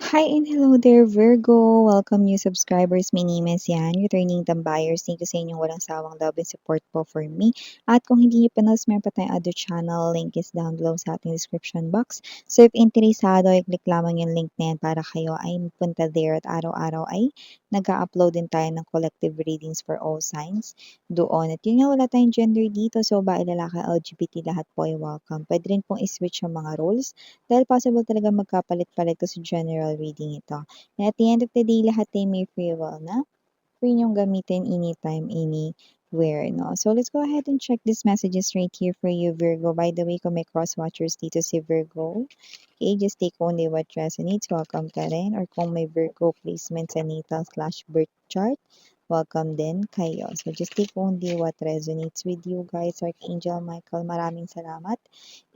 Hi and hello there, Virgo! Welcome new subscribers. My name is Yan, returning tambayers. Thank you sa inyong walang sawang love and support po for me. At kung hindi niyo pa meron pa tayong other channel, link is down below sa ating description box. So if interesado, i-click lamang yung link na yan para kayo ay punta there at araw-araw ay nag-upload din tayo ng collective readings for all signs doon. At yun nga, wala tayong gender dito. So babae, lalaki, LGBT, lahat po ay welcome. Pwede rin pong i-switch yung mga roles dahil possible talaga magkapalit-palit kasi general reading ito. And at the end of the day, lahat ay may free will na free niyong gamitin anytime, anywhere, no? So, let's go ahead and check these messages right here for you, Virgo. By the way, kung may cross-watchers dito si Virgo, okay, just take only what resonates. Welcome ka rin. Or kung may Virgo placement sa natal/birth chart, welcome din kayo. So, just take only what resonates with you guys. Archangel Michael, maraming salamat.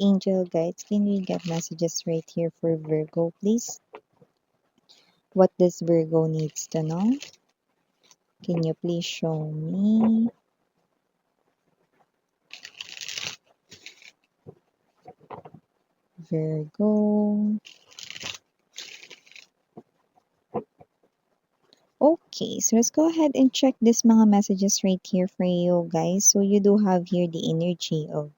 Angel guides, can we get messages right here for Virgo, please? What does Virgo needs to know? Can you please show me? Virgo. Okay, so let's go ahead and check this mga messages right here for you guys. So you do have here the energy of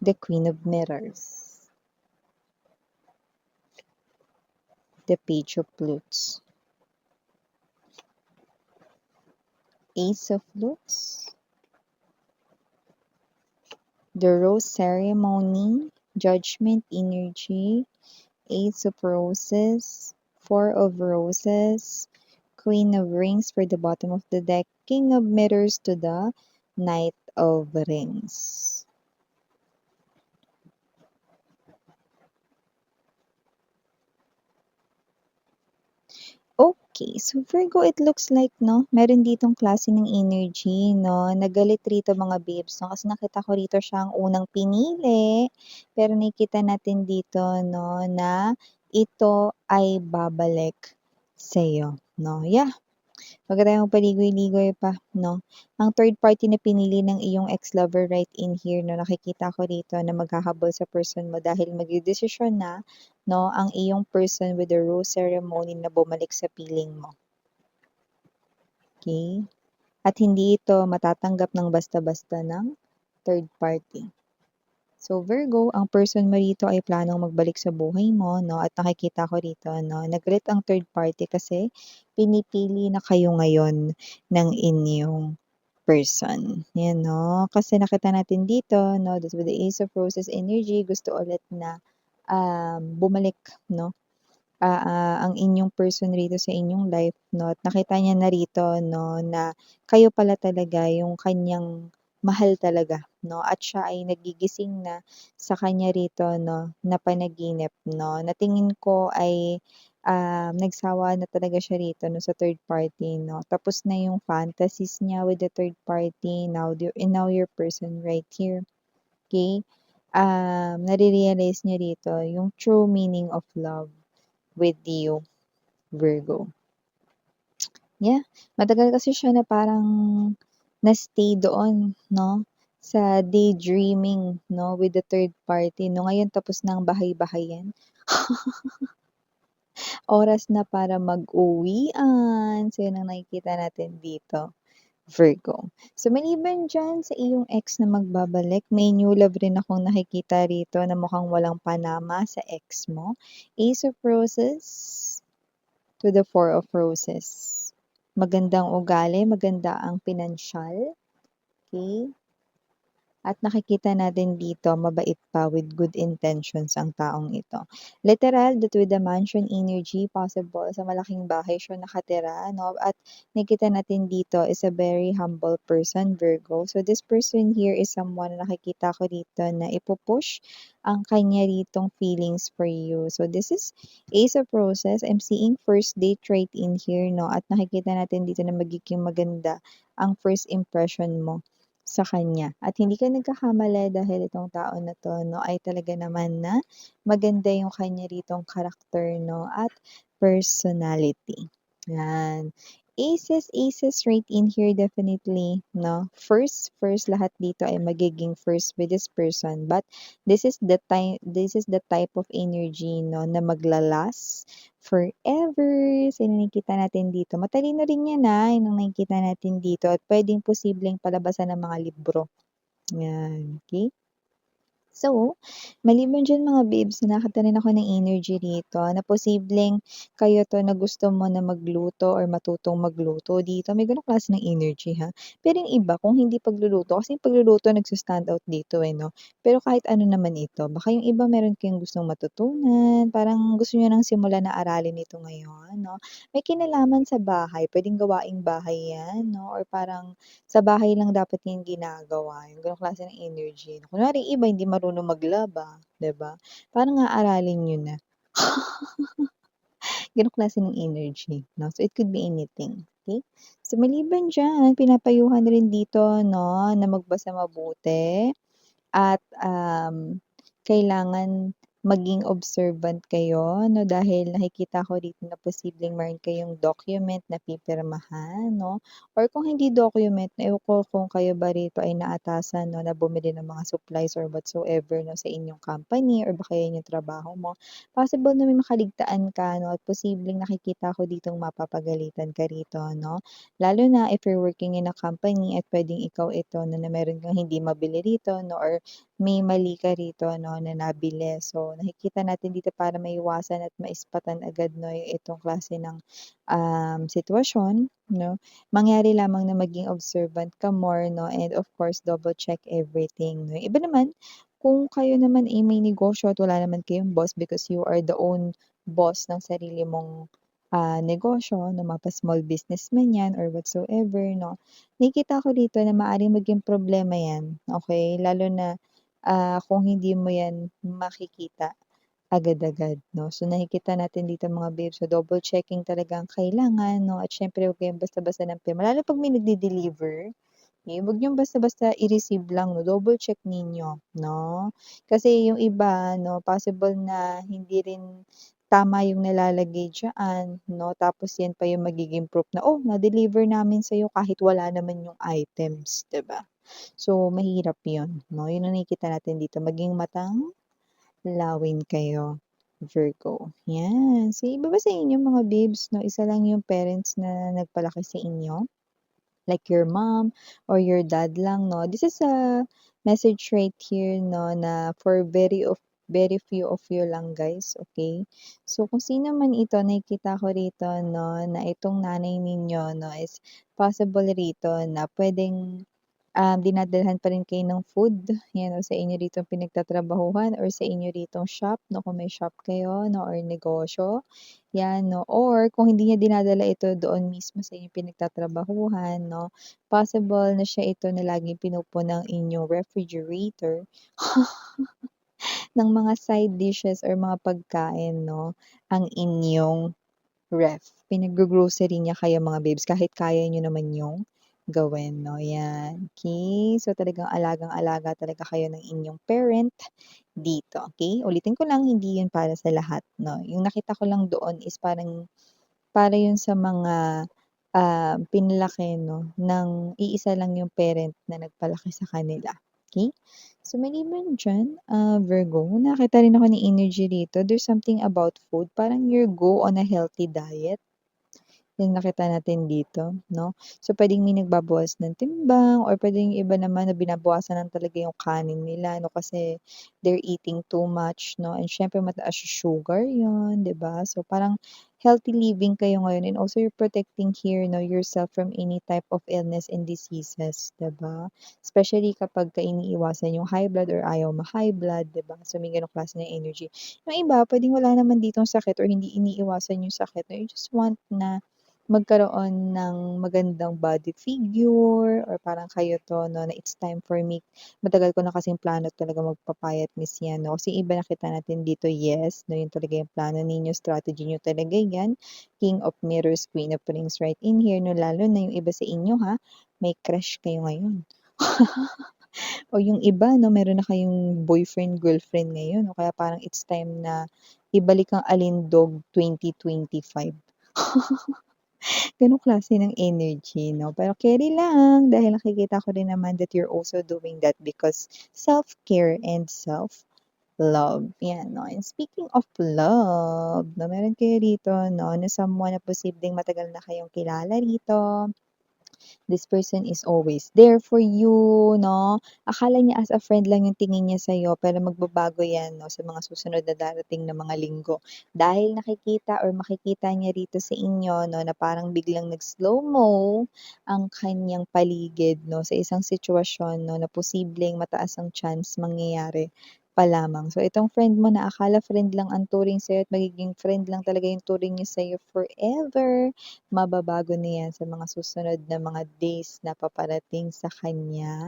the Queen of Mirrors, the Page of Flutes, Ace of Flutes, the Rose Ceremony, Judgment energy, Ace of Roses, Four of Roses, Queen of Rings for the bottom of the deck, King of Mirrors to the Knight of Rings. Okay, so Virgo, it looks like, no, meron ditong klase ng energy, no, nagalit rito mga babes, no, kasi nakita ko rito siya ang unang pinili, pero nakikita natin dito, no, na ito ay babalik sa'yo, no, yeah. Wag tayong paligoy-ligoy pa, no? Ang third party na pinili ng iyong ex-lover right in here, no? Nakikita ko rito na maghahabol sa person mo dahil magdedesisyon na, no? Ang iyong person with the rose ceremony na bumalik sa piling mo. Okay? At hindi ito matatanggap ng basta-basta ng third party. So Virgo, ang person mo rito ay planong magbalik sa buhay mo, no? At nakikita ko rito, no? Nag-let ang third party kasi pinipili na kayo ngayon ng inyong person. Yan, no? Kasi nakita natin dito, no? This with the Ace of Roses energy, gusto ulit na bumalik, no? Ang inyong person rito sa inyong life, no? At nakita niya na rito, no? Na kayo pala talaga yung kanyang mahal talaga, no? At siya ay nagigising na sa kanya rito, no? Na panaginip, no? Na tingin ko ay nagsawa na talaga siya rito, no? Sa third party, no? Tapos na yung fantasies niya with the third party. Now your person right here. Okay? Nare-realize niya rito yung true meaning of love with you, Virgo. Yeah, matagal kasi siya na parang na-stay doon, no? Sa daydreaming, no? With the third party, no? Ngayon tapos na ang bahay-bahayan. Oras na para mag-uwian. So, yun ang nakikita natin dito, Virgo. So, maliban dyan sa iyong ex na magbabalik, may new love rin akong nakikita rito na mukhang walang panama sa ex mo. Ace of Roses to the Four of Roses. Magandang ugali, maganda ang pinansyal. Okay? At nakikita natin dito, mabait pa with good intentions ang taong ito. Literal, that with the mansion energy, possible sa malaking bahay siya nakatira, no? At nakikita natin dito is a very humble person, Virgo. So this person here is someone na nakikita ko dito na ipupush ang kanya ritong feelings for you. So this is Ace of Roses. I'm seeing first date right in here, no? At nakikita natin dito na magiging maganda ang first impression mo sa kanya. At hindi ka nagkakamali dahil itong tao na 'to 'no, ay talaga naman na maganda yung kanya ritong karakter 'no, at personality. Yan. Aces, aces right in here definitely, no? First lahat dito ay magiging first with this person. But this is the type of energy, no, na maglalas forever. So, yung nakikita natin dito. Matalino rin yan, yung nakikita natin dito. At pwedeng posibleng palabasan ng mga libro. Yan, okay? So, maliban diyan mga babes, nakakita rin ako ng energy rito na posibleng kayo 'to na gusto mo na magluto or matutong magluto dito, may gano'ng klase ng energy ha. Pero yung iba kung hindi pagluluto, kasi yung pagluluto nagsa-stand out dito, 'no. Pero kahit ano naman ito, baka yung iba meron kayong gustong matutunan, parang gusto niyo ng simulan na aralin ito ngayon, 'no. May kinalaman sa bahay, puwedeng gawaing bahay 'yan, 'no, or parang sa bahay lang dapat 'yan ginagawa, yung gano'ng klase ng energy. Kunwari iba hindi marunong maglaba, 'di ba? Parang aaralin niyo na. Gano'ng klase ng energy, 'no? So, it could be anything, okay? So, maliban diyan, pinapayuhan rin dito, 'no, na magbasa mabuti at, kailangan maging observant kayo 'no, dahil nakikita ko dito na posibleng meron kayong document na pipirmahan 'no, or kung hindi document, ewan ko kung kayo ba rito ay naatasan 'no, na bumili ng mga supplies or whatsoever 'no, sa inyong company or baka yan yung trabaho mo. Possible na may makaligtaan ka 'no, at posibleng nakikita ko ditong mapapagalitan ka rito 'no. Lalo na if you're working in a company at puwedeng ikaw ito na meron kang hindi mabili rito 'no, or may mali ka rito 'no, na nabili. So, nakikita natin dito para maiwasan at maispatan agad 'no, yung itong klase ng, sitwasyon 'no, mangyari lamang na maging observant ka more 'no, and of course double check everything 'no. Yung iba naman, kung kayo naman ay may negosyo at wala naman kayong boss because you are the own boss ng sarili mong, negosyo 'no, mapa-small business man 'yan or whatsoever 'no, nakikita ko dito na maaaring maging problema 'yan, okey? Lalo na kung hindi mo 'yan makikita agad-agad 'no. So, nakikita natin dito mga babes, so double checking talaga ang kailangan 'no, at siyempre huwag kayong basta-basta ng pirma lalo 'pag may nagde-deliver, huwag niyong basta-basta i-receive lang 'no, double check ninyo 'no. Kasi yung iba 'no, possible na hindi rin tama yung nalalagay diyaan 'no, tapos 'yan pa yung magiging proof na, "Oh, na-deliver namin sa'yo," kahit wala naman yung items, 'di ba? So, mahirap 'yun 'no, 'yun ang nakikita natin dito, maging lawin kayo, Virgo, 'yan. So, iba ba sa inyo mga babes 'no, isa lang yung parents na nagpalaki sa inyo? Like your mom or your dad lang 'no? This is a message right here 'no, na for very few of you lang guys, okay? So, kung sino man ito nakikita ko rito 'no, na itong nanay ninyo 'no, is possible rito na puwedeng dinadalhan pa rin kayo ng food, 'yan o sa inyo ditong pinagtatrabahuhan or sa inyo ritong shop 'no, kung may shop kayo 'no or negosyo, 'yan 'no. Or kung hindi niya dinadala ito doon mismo sa inyong pinagtatrabahuhan 'no, possible na siya ito na laging pinupuno ng inyong refrigerator ng mga side dishes or mga pagkain 'no, ang inyong ref. Pinaggo-grocery niya kayo mga babes kahit kaya niyo naman yung gawin 'no, 'yan. Okey, so talagang alagang-alaga talaga kayo ng inyong parent dito, okey? Ulitin ko lang, hindi 'yun para sa lahat 'no, yung nakita ko lang doon is parang para 'yun sa mga, pinalaki 'no, ng iisa lang yung parent na nagpalaki sa kanila, okey? So maliban diyan, Virgo, nakakita rin ako ng energy dito, there's something about food, parang you go on a healthy diet. Yung nakita natin dito 'no. So, puwedeng may nagbabawas ng timbang or puwedeng yung iba naman na binabawasan lang talaga yung kanin nila 'no, kasi they're eating too much 'no, and siyempre mataas yung sugar yun, 'di ba? So, parang healthy living kayo ngayon and also you're protecting here 'no, yourself from any type of illness and diseases, 'di ba? Especially kapagka iniiwasan yung high blood or ayaw ma-high blood, 'di ba? So, may gano'ng klase ng energy. Yung iba puwedeng wala naman ditong sakit or hindi iniiwasan yung sakit, no, you just want na magkaroon ng magandang body figure or parang kayo 'to 'no, na it's time for me matagal ko na kasing plano talaga magpapayat miss 'yan 'no, kasi iba nakita natin dito yes 'no, yun talaga yung plano ninyo, strategy niyo talaga 'yan. King of Mirrors, Queen of Rings right in here 'no, lalo na yung iba sa inyo ha, may crush kayo ngayon. O yung iba 'no, meron na kayong boyfriend, girlfriend ngayon o kaya parang it's time na ibalik ang Alindog 2025. Gano'ng klase ng energy 'no, pero carry lang dahil nakikita ko rin naman that you're also doing that because self-care and self-love, 'yan 'no. And speaking of love 'no, meron kayo rito 'no, na someone na posibleng matagal na kayong kilala rito. This person is always there for you 'no. Akala niya as a friend lang yung tingin niya sa'yo pero magbabago 'yan 'no, sa mga susunod na darating na mga linggo. Dahil nakikita or makikita niya rito sa inyo 'no, na parang biglang nag-slow-mo ang kanyang paligid 'no, sa isang sitwasyon 'no, na posibleng mataas ang chance mangyayari pa lamang. So itong friend mo na akala friend lang ang turing sa'yo at magiging friend lang talaga yung turing niya sa'yo forever, mababago na 'yan sa mga susunod na mga days na paparating sa kanya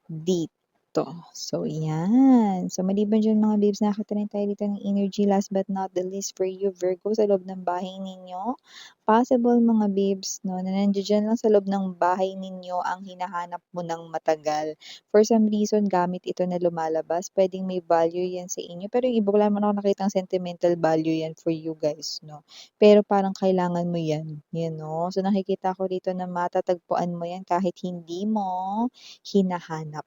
dito. So, 'yan. So, maliban diyan mga babes, nakakita rin tayo dito ng energy last but not the least for you, Virgo, sa loob ng bahay ninyo. Possible mga babes 'no, na nandiya-diyan lang sa loob ng bahay ninyo ang hinahanap mo ng matagal. For some reason, gamit ito na lumalabas. Puwedeng may value 'yan sa inyo, pero yung iba wala naman akong nakitang sentimental value 'yan for you guys 'no. Pero parang kailangan mo 'yan, 'no. So, nakikita ko dito na matatagpuan mo 'yan kahit hindi mo hinahanap.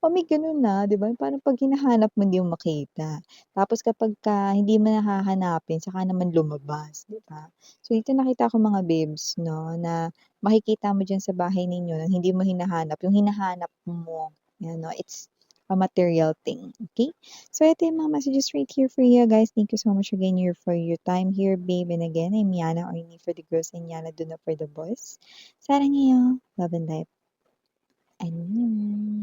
Oh, may gano'n na, 'di ba, parang 'pag hinahanap mo hindi mo makita. Tapos kapagka hindi mo na hahanapin saka naman lumabas, 'di ba? So, dito nakita ko mga babes 'no, na makikita mo diyan sa bahay ninyo na hindi mo hinahanap, yung hinahanap mo, 'yan 'no, it's a material thing, okay? So, ito yung mga messages right here for you guys. Thank you so much again here for your time here, babe. And again, I'm Yana, or Ni for the girls and Yana Duna for the boys. Sarangayo, love and life. Annyeong.